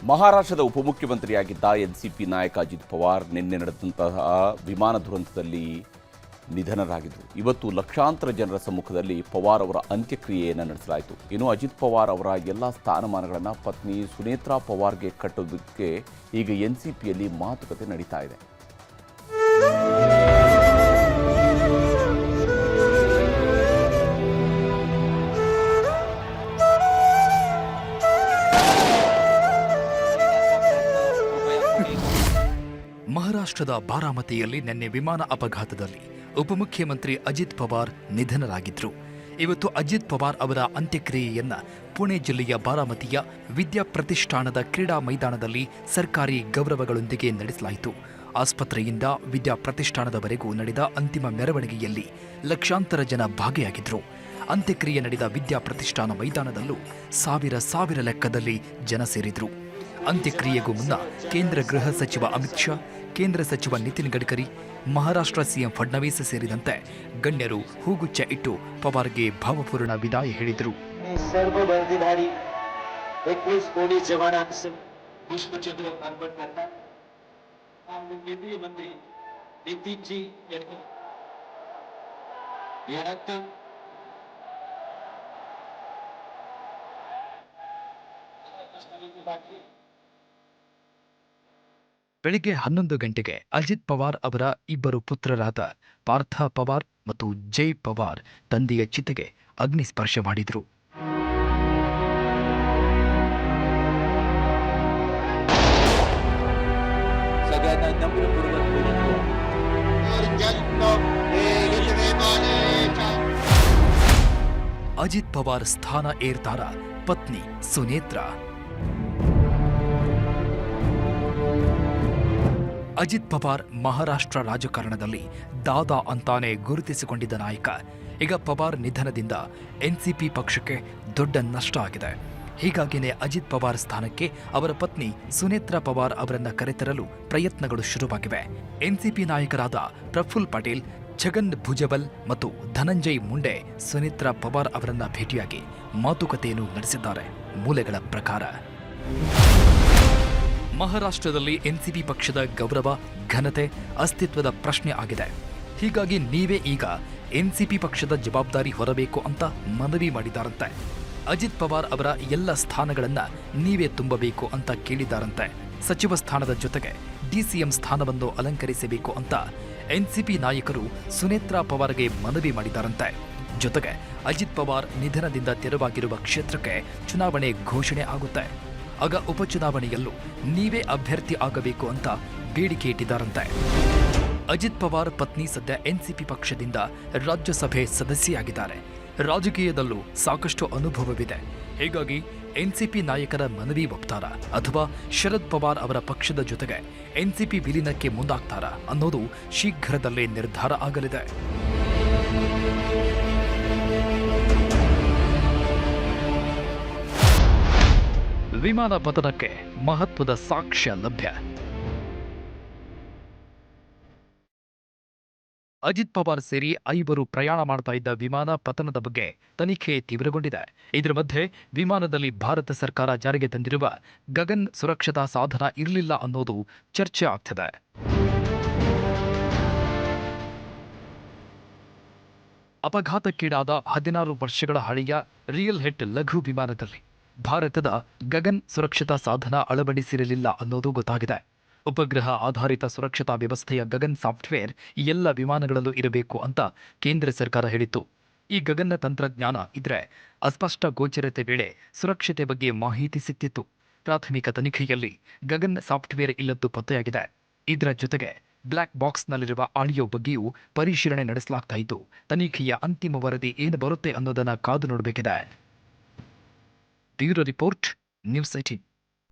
ಮಹಾರಾಷ್ಟ್ರದ ಉಪಮುಖ್ಯಮಂತ್ರಿಯಾಗಿದ್ದ ಎನ್ಸಿಪಿ ನಾಯಕ ಅಜಿತ್ ಪವಾರ್ ನಿನ್ನೆ ನಡೆದಂತಹ ವಿಮಾನ ದುರಂತದಲ್ಲಿ ನಿಧನರಾಗಿದ್ದರು. ಇವತ್ತು ಲಕ್ಷಾಂತರ ಜನರ ಸಮ್ಮುಖದಲ್ಲಿ ಪವಾರ್ ಅವರ ಅಂತ್ಯಕ್ರಿಯೆಯನ್ನು ನಡೆಸಲಾಯಿತು. ಇನ್ನು ಅಜಿತ್ ಪವಾರ್ ಅವರ ಎಲ್ಲ ಸ್ಥಾನಮಾನಗಳನ್ನು ಪತ್ನಿ ಸುನೇತ್ರಾ ಪವಾರ್ಗೆ ಕಟ್ಟೋದಕ್ಕೆ ಈಗ ಎನ್ಸಿಪಿಯಲ್ಲಿ ಮಾತುಕತೆ ನಡೀತಾ ಇದೆ. ಮಹಾರಾಷ್ಟ್ರದ ಬಾರಾಮತಿಯಲ್ಲಿ ನಿನ್ನೆ ವಿಮಾನ ಅಪಘಾತದಲ್ಲಿ ಉಪಮುಖ್ಯಮಂತ್ರಿ ಅಜಿತ್ ಪವಾರ್ ನಿಧನರಾಗಿದ್ದರು. ಇವತ್ತು ಅಜಿತ್ ಪವಾರ್ ಅವರ ಅಂತ್ಯಕ್ರಿಯೆಯನ್ನ ಪುಣೆ ಜಿಲ್ಲೆಯ ಬಾರಾಮತಿಯ ವಿದ್ಯಾ ಪ್ರತಿಷ್ಠಾನದ ಕ್ರೀಡಾ ಮೈದಾನದಲ್ಲಿ ಸರ್ಕಾರಿ ಗೌರವಗಳೊಂದಿಗೆ ನಡೆಸಲಾಯಿತು. ಆಸ್ಪತ್ರೆಯಿಂದ ವಿದ್ಯಾ ಪ್ರತಿಷ್ಠಾನದವರೆಗೂ ನಡೆದ ಅಂತಿಮ ಮೆರವಣಿಗೆಯಲ್ಲಿ ಲಕ್ಷಾಂತರ ಜನ ಭಾಗಿಯಾಗಿದ್ದರು. ಅಂತ್ಯಕ್ರಿಯೆ ನಡೆದ ವಿದ್ಯಾ ಪ್ರತಿಷ್ಠಾನ ಮೈದಾನದಲ್ಲೂ ಸಾವಿರ ಲೆಕ್ಕದಲ್ಲಿ ಜನ ಸೇರಿದ್ರು. ಅಂತ್ಯಕ್ರಿಯೆಗೂ ಮುನ್ನ ಕೇಂದ್ರ ಗೃಹ ಸಚಿವ ಅಮಿತ್ ಶಾ, ಕೇಂದ್ರ ಸಚಿವ ನಿತಿನ್ ಗಡ್ಕರಿ, ಮಹಾರಾಷ್ಟ್ರ ಸಿಎಂ ಫಡ್ನವೀಸ್ ಸೇರಿದಂತೆ ಗಣ್ಯರು ಹೂಗುಚ್ಛ ಇಟ್ಟು ಪವಾರ್ಗೆ ಭಾವಪೂರ್ಣ ವಿದಾಯ ಹೇಳಿದರು. ಬೆಳಿಗ್ಗೆ 11 ಗಂಟೆಗೆ ಅಜಿತ್ ಪವಾರ್ ಅವರ ಇಬ್ಬರು ಪುತ್ರರಾದ ಪಾರ್ಥ ಪವಾರ್ ಮತ್ತು ಜೈ ಪವಾರ್ ತಂದೆಯ ಚಿತೆಗೆ ಅಗ್ನಿ ಸ್ಪರ್ಶ ಮಾಡಿದರು. ಅಜಿತ್ ಪವಾರ್ ಸ್ಥಾನ ಏರ್ತಾರ ಪತ್ನಿ ಸುನೇತ್ರಾ. ಅಜಿತ್ ಪವಾರ್ ಮಹಾರಾಷ್ಟ್ರ ರಾಜಕಾರಣದಲ್ಲಿ ದಾದಾ ಅಂತಾನೆ ಗುರುತಿಸಿಕೊಂಡಿದ್ದ ನಾಯಕ. ಈಗ ಪವಾರ್ ನಿಧನದಿಂದ ಎನ್ಸಿಪಿ ಪಕ್ಷಕ್ಕೆ ದೊಡ್ಡ ನಷ್ಟ ಆಗಿದೆ. ಹೀಗಾಗಿಯೇ ಅಜಿತ್ ಪವಾರ್ ಸ್ಥಾನಕ್ಕೆ ಅವರ ಪತ್ನಿ ಸುನೇತ್ರಾ ಪವಾರ್ ಅವರನ್ನ ಕರೆತರಲು ಪ್ರಯತ್ನಗಳು ಶುರುವಾಗಿವೆ. ಎನ್ಸಿಪಿ ನಾಯಕರಾದ ಪ್ರಫುಲ್ ಪಟೇಲ್, ಛಗನ್ ಭುಜಬಲ್ ಮತ್ತು ಧನಂಜಯ್ ಮುಂಡೆ ಸುನೇತ್ರಾ ಪವಾರ್ ಅವರನ್ನ ಭೇಟಿಯಾಗಿ ಮಾತುಕತೆಯನ್ನು ನಡೆಸಿದ್ದಾರೆ. ಮೂಲಗಳ ಪ್ರಕಾರ ಮಹಾರಾಷ್ಟ್ರದಲ್ಲಿ ಎನ್ಸಿಪಿ ಪಕ್ಷದ ಗೌರವ, ಘನತೆ, ಅಸ್ತಿತ್ವದ ಪ್ರಶ್ನೆ ಆಗಿದೆ. ಹೀಗಾಗಿ ನೀವೇ ಈಗ ಎನ್ಸಿಪಿ ಪಕ್ಷದ ಜವಾಬ್ದಾರಿ ಹೊರಬೇಕು ಅಂತ ಮನವಿ ಮಾಡಿದ್ದಾರಂತೆ. ಅಜಿತ್ ಪವಾರ್ ಅವರ ಎಲ್ಲ ಸ್ಥಾನಗಳನ್ನ ನೀವೇ ತುಂಬಬೇಕು ಅಂತ ಕೇಳಿದ್ದಾರಂತೆ. ಸಚಿವ ಸ್ಥಾನದ ಜೊತೆಗೆ ಡಿಸಿಎಂ ಸ್ಥಾನವನ್ನು ಅಲಂಕರಿಸಬೇಕು ಅಂತ ಎನ್ಸಿಪಿ ನಾಯಕರು ಸುನೇತ್ರಾ ಪವಾರ್ಗೆ ಮನವಿ ಮಾಡಿದ್ದಾರಂತೆ. ಜೊತೆಗೆ ಅಜಿತ್ ಪವಾರ್ ನಿಧನದಿಂದ ತೆರವಾಗಿರುವ ಕ್ಷೇತ್ರಕ್ಕೆ ಚುನಾವಣೆ ಘೋಷಣೆ ಆಗುತ್ತೆ. ಆಗ ಉಪಚುನಾವಣೆಯಲ್ಲೂ ನೀವೇ ಅಭ್ಯರ್ಥಿ ಆಗಬೇಕು ಅಂತ ಬೇಡಿಕೆ ಇಟ್ಟಿದ್ದಾರಂತೆ. ಅಜಿತ್ ಪವಾರ್ ಪತ್ನಿ ಸದ್ಯ ಎನ್ಸಿಪಿ ಪಕ್ಷದಿಂದ ರಾಜ್ಯಸಭೆ ಸದಸ್ಯೆಯಾಗಿದ್ದಾರೆ. ರಾಜಕೀಯದಲ್ಲೂ ಸಾಕಷ್ಟು ಅನುಭವವಿದೆ. ಹೀಗಾಗಿ ಎನ್ಸಿಪಿ ನಾಯಕರ ಮನವಿ ಒಪ್ತಾರಾ ಅಥವಾ ಶರದ್ ಪವಾರ್ ಅವರ ಪಕ್ಷದ ಜೊತೆಗೆ ಎನ್ಸಿಪಿ ವಿಲೀನಕ್ಕೆ ಮುಂದಾಗ್ತಾರಾ ಅನ್ನೋದು ಶೀಘ್ರದಲ್ಲೇ ನಿರ್ಧಾರ ಆಗಲಿದೆ. ವಿಮಾನ ಪತನಕ್ಕೆ ಮಹತ್ವದ ಸಾಕ್ಷ್ಯ ಲಭ್ಯ. ಅಜಿತ್ ಪವಾರ್ ಸೇರಿ 5 ಪ್ರಯಾಣ ಮಾಡ್ತಾ ಇದ್ದ ವಿಮಾನ ಪತನದ ಬಗ್ಗೆ ತನಿಖೆ ತೀವ್ರಗೊಂಡಿದೆ. ಇದರ ಮಧ್ಯೆ ವಿಮಾನದಲ್ಲಿ ಭಾರತ ಸರ್ಕಾರ ಜಾರಿಗೆ ತಂದಿರುವ ಗಗನ್ ಸುರಕ್ಷತಾ ಸಾಧನ ಇರಲಿಲ್ಲ ಅನ್ನೋದು ಚರ್ಚೆ ಆಗ್ತಿದೆ. ಅಪಘಾತಕ್ಕೀಡಾದ 16 ವರ್ಷಗಳ ಹಳೆಯ ರಿಯಲ್ ಹೆಟ್ ಲಘು ವಿಮಾನದಲ್ಲಿ ಭಾರತದ ಗಗನ್ ಸುರಕ್ಷತಾ ಸಾಧನ ಅಳವಡಿಸಿರಲಿಲ್ಲ ಅನ್ನೋದು ಗೊತ್ತಾಗಿದೆ. ಉಪಗ್ರಹ ಆಧಾರಿತ ಸುರಕ್ಷತಾ ವ್ಯವಸ್ಥೆಯ ಗಗನ್ ಸಾಫ್ಟ್ವೇರ್ ಎಲ್ಲ ವಿಮಾನಗಳಲ್ಲೂ ಇರಬೇಕು ಅಂತ ಕೇಂದ್ರ ಸರ್ಕಾರ ಹೇಳಿತ್ತು. ಈ ಗಗನ್ನ ತಂತ್ರಜ್ಞಾನ ಇದ್ರೆ ಅಸ್ಪಷ್ಟ ಗೋಚರತೆ ವೇಳೆ ಸುರಕ್ಷತೆ ಬಗ್ಗೆ ಮಾಹಿತಿ ಸಿಕ್ತಿತ್ತು. ಪ್ರಾಥಮಿಕ ತನಿಖೆಯಲ್ಲಿ ಗಗನ್ ಸಾಫ್ಟ್ವೇರ್ ಇಲ್ಲದ್ದು ಪತ್ತೆಯಾಗಿದೆ. ಇದರ ಜೊತೆಗೆ ಬ್ಲ್ಯಾಕ್ ಬಾಕ್ಸ್ನಲ್ಲಿರುವ ಆಡಿಯೋ ಬಗ್ಗೆಯೂ ಪರಿಶೀಲನೆ ನಡೆಸಲಾಗ್ತಾ ಇದ್ದು, ತನಿಖೆಯ ಅಂತಿಮ ವರದಿ ಏನು ಬರುತ್ತೆ ಅನ್ನೋದನ್ನ ಕಾದು ನೋಡಬೇಕಿದೆ. Bureau report, news 18.